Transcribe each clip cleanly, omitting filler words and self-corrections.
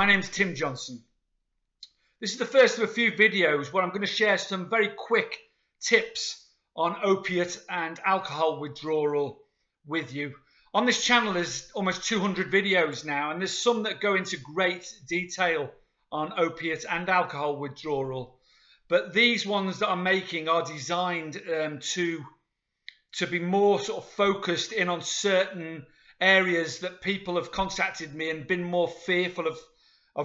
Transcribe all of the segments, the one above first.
My name's Tim Johnson. This is the first of a few videos where I'm going to share some very quick tips on opiate and alcohol withdrawal with you. On this channel there's almost 200 videos now, and there's some that go into great detail on opiate and alcohol withdrawal. But these ones that I'm making are designed to be more sort of focused in on certain areas that people have contacted me and been more fearful of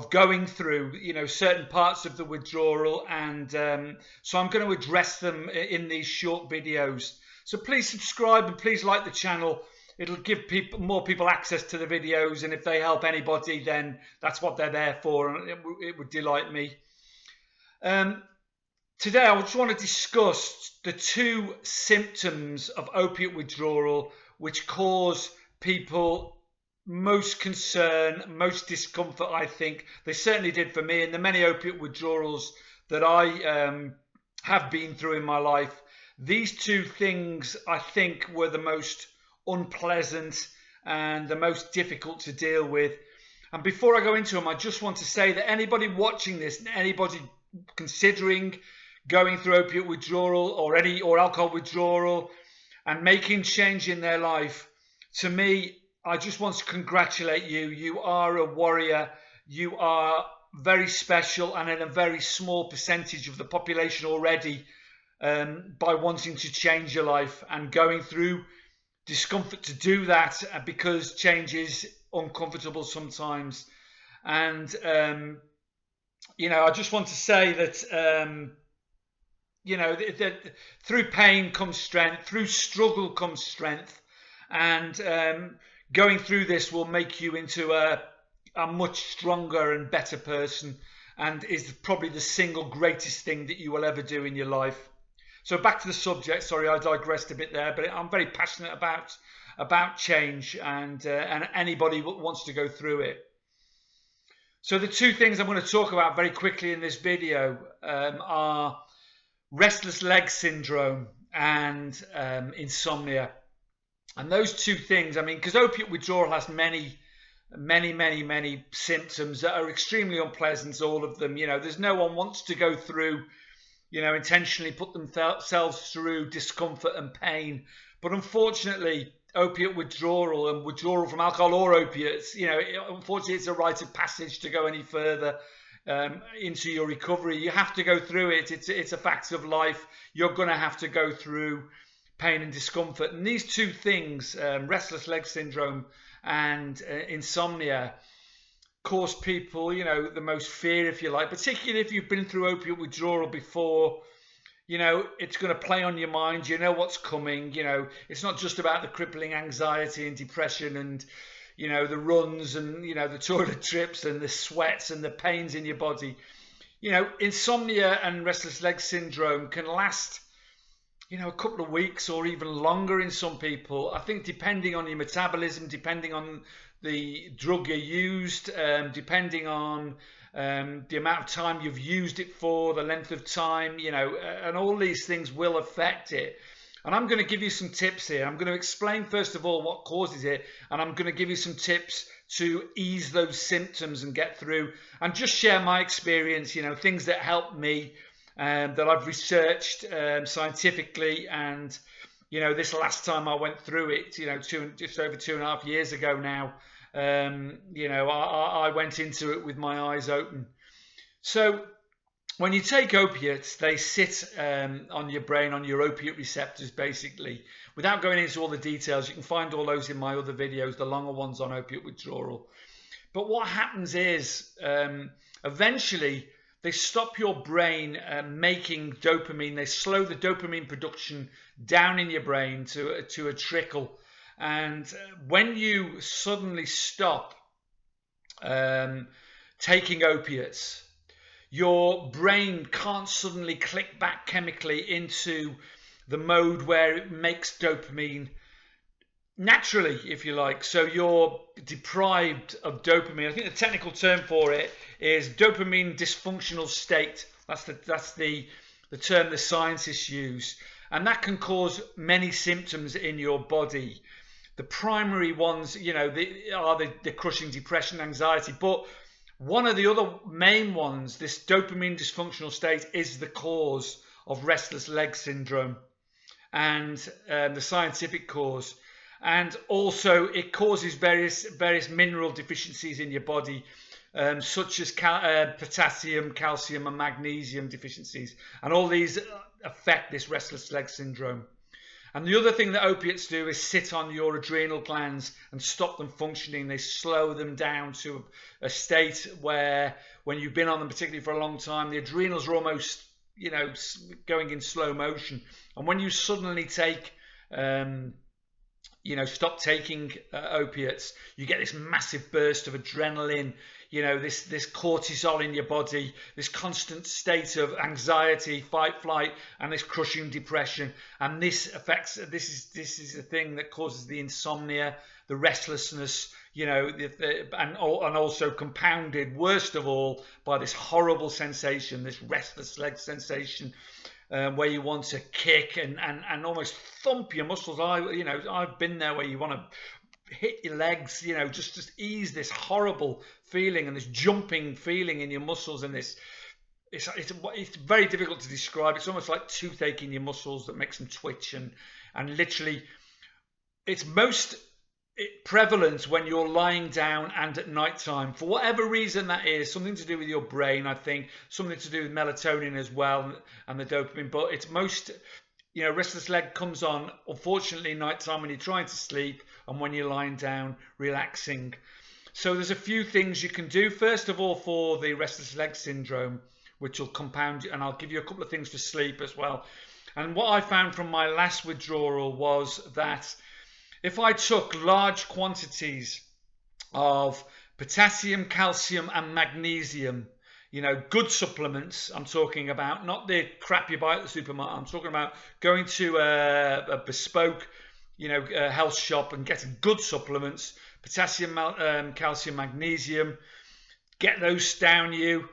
going through, certain parts of the withdrawal, and so I'm going to address them in these short videos. So please subscribe and please like the channel. It'll give more people access to the videos, and if they help anybody, then that's what they're there for, and it would delight me. Today I just want to discuss the two symptoms of opiate withdrawal which cause people most concern, most discomfort. I think they certainly did for me, and the many opiate withdrawals that I have been through in my life. These two things I think were the most unpleasant and the most difficult to deal with. And before I go into them, I just want to say that anybody watching this, anybody considering going through opiate withdrawal or alcohol withdrawal and making change in their life, to me, I just want to congratulate you. You are a warrior. You are very special, and in a very small percentage of the population already, by wanting to change your life and going through discomfort to do that, because change is uncomfortable sometimes. And I just want to say that that through pain comes strength, through struggle comes strength, and going through this will make you into a much stronger and better person, and is probably the single greatest thing that you will ever do in your life. So back to the subject. Sorry, I digressed a bit there, but I'm very passionate about change and anybody who wants to go through it. So the two things I'm going to talk about very quickly in this video are restless leg syndrome and insomnia. And those two things, because opiate withdrawal has many symptoms that are extremely unpleasant, all of them. There's no one wants to go through, intentionally put themselves through discomfort and pain. But unfortunately, opiate withdrawal and withdrawal from alcohol or opiates, unfortunately, it's a rite of passage to go any further into your recovery. You have to go through it. It's a fact of life. You're going to have to go through pain and discomfort. And these two things, restless leg syndrome and insomnia, cause people, the most fear, if you like, particularly if you've been through opiate withdrawal before. It's going to play on your mind. You know what's coming. It's not just about the crippling anxiety and depression and the runs and the toilet trips and the sweats and the pains in your body. Insomnia and restless leg syndrome can last a couple of weeks or even longer in some people. I think depending on your metabolism, depending on the drug you used, depending on the amount of time you've used it for, the length of time, and all these things will affect it. And I'm going to give you some tips here. I'm going to explain first of all what causes it, and I'm going to give you some tips to ease those symptoms and get through, and just share my experience, things that helped me, that I've researched scientifically. And this last time I went through it, just over 2.5 years ago now, I went into it with my eyes open. So when you take opiates, they sit on your brain, on your opiate receptors, basically. Without going into all the details, you can find all those in my other videos, the longer ones on opiate withdrawal. But what happens is, eventually, they stop your brain making dopamine. They slow the dopamine production down in your brain to a trickle. And when you suddenly stop taking opiates, your brain can't suddenly click back chemically into the mode where it makes dopamine naturally, if you like. So you're deprived of dopamine. I think the technical term for it is dopamine dysfunctional state. That's the term the scientists use. And that can cause many symptoms in your body. The primary ones, are the crushing depression, anxiety. But One of the other main ones, this dopamine dysfunctional state, is the cause of restless leg syndrome, and the scientific cause. And also it causes various mineral deficiencies in your body, such as potassium, calcium and magnesium deficiencies, and all these affect this restless leg syndrome. And the other thing that opiates do is sit on your adrenal glands and stop them functioning. They slow them down to a state where, when you've been on them particularly for a long time, the adrenals are almost, you know, going in slow motion. And when you suddenly take stop taking opiates, you get this massive burst of adrenaline, this cortisol in your body, this constant state of anxiety, fight, flight, and this crushing depression. And this is the thing that causes the insomnia, the restlessness, and also compounded, worst of all, by this horrible sensation, this restless leg sensation, where you want to kick and almost thump your muscles. I've been there, where you want to hit your legs, just ease this horrible feeling and this jumping feeling in your muscles, and this it's very difficult to describe. It's almost like toothache in your muscles that makes them twitch, and literally it's most prevalent when you're lying down and at night time, for whatever reason that is. Something to do with your brain, I think, something to do with melatonin as well, and the dopamine. But it's most, restless leg comes on, unfortunately, nighttime when you're trying to sleep and when you're lying down relaxing. So there's a few things you can do. First of all, for the restless leg syndrome, which will compound, and I'll give you a couple of things for sleep as well. And what I found from my last withdrawal was that if I took large quantities of potassium, calcium and magnesium, good supplements, I'm talking about, not the crap you buy at the supermarket, I'm talking about going to a bespoke, health shop and getting good supplements, potassium, calcium, magnesium, get those down you,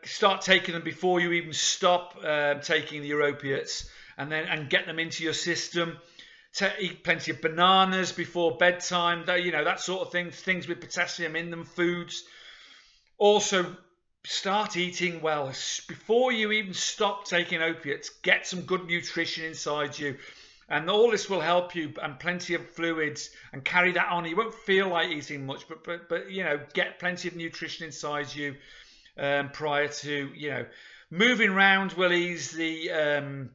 start taking them before you even stop taking your opiates, and get them into your system. Eat plenty of bananas before bedtime, that sort of thing, things with potassium in them, foods. Also, start eating well. Before you even stop taking opiates, get some good nutrition inside you. And all this will help you, and plenty of fluids, and carry that on. You won't feel like eating much, but get plenty of nutrition inside you prior to, moving around will ease the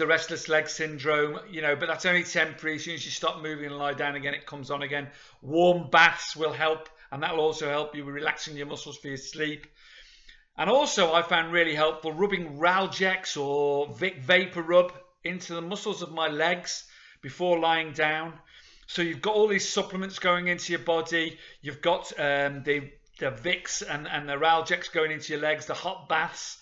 restless leg syndrome, but that's only temporary. As soon as you stop moving and lie down again, it comes on again. Warm baths will help, and that will also help you with relaxing your muscles for your sleep. And also, I found really helpful rubbing Ralgex or Vic Vapor Rub into the muscles of my legs before lying down. So you've got all these supplements going into your body. You've got the Vicks and the Ralgex going into your legs, the hot baths.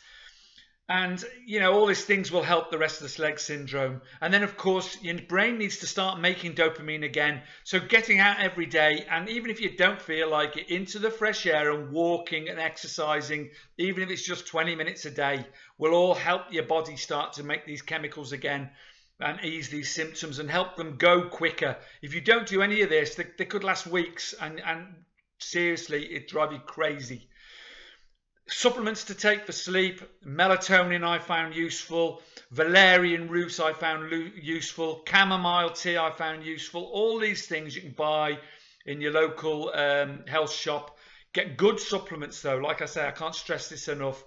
And, all these things will help the restless leg syndrome. And then, of course, your brain needs to start making dopamine again. So getting out every day, and even if you don't feel like it, into the fresh air and walking and exercising, even if it's just 20 minutes a day, will all help your body start to make these chemicals again and ease these symptoms and help them go quicker. If you don't do any of this, they could last weeks, and seriously, it drives you crazy. Supplements to take for sleep: melatonin I found useful, valerian root I found useful, chamomile tea I found useful. All these things you can buy in your local health shop. Get good supplements though. Like I say, I can't stress this enough.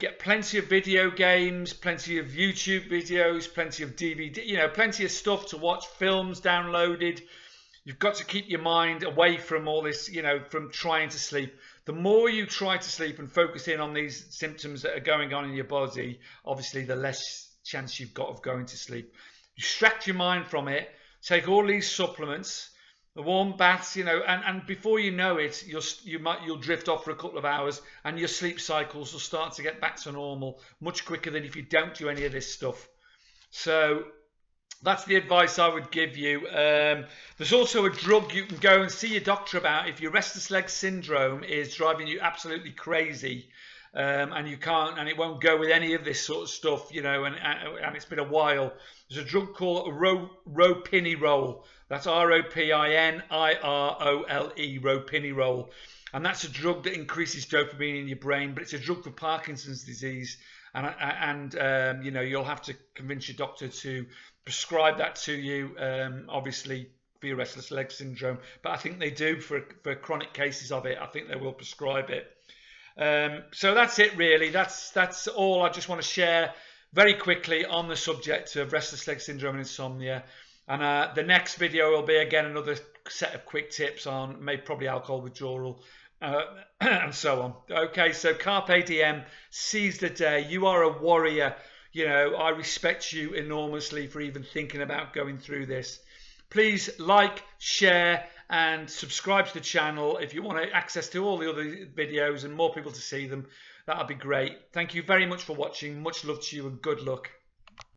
Get plenty of video games, plenty of YouTube videos, plenty of DVD, plenty of stuff to watch, films downloaded. You've got to keep your mind away from all this, from trying to sleep. The more you try to sleep and focus in on these symptoms that are going on in your body, obviously the less chance you've got of going to sleep. You distract your mind from it, take all these supplements, the warm baths, and before you know it, you'll drift off for a couple of hours, and your sleep cycles will start to get back to normal much quicker than if you don't do any of this stuff. So that's the advice I would give you. There's also a drug you can go and see your doctor about if your restless leg syndrome is driving you absolutely crazy. and you can't, and it won't go with any of this sort of stuff, you know, and it's been a while. There's a drug called ropinirole. That's ropinirole, ropinirole. And that's a drug that increases dopamine in your brain, but it's a drug for Parkinson's disease. And you know, you'll have to convince your doctor to prescribe that to you, obviously for your restless leg syndrome. But I think they do for chronic cases of it. I think they will prescribe it. So that's it, really. That's all I just want to share very quickly on the subject of restless leg syndrome and insomnia. And the next video will be again another set of quick tips on probably alcohol withdrawal and so on. Okay, so carpe diem, seize the day. You are a warrior. You know, I respect you enormously for even thinking about going through this. Please like, share, and subscribe to the channel if you want access to all the other videos and more people to see them. That would be great. Thank you very much for watching. Much love to you and good luck.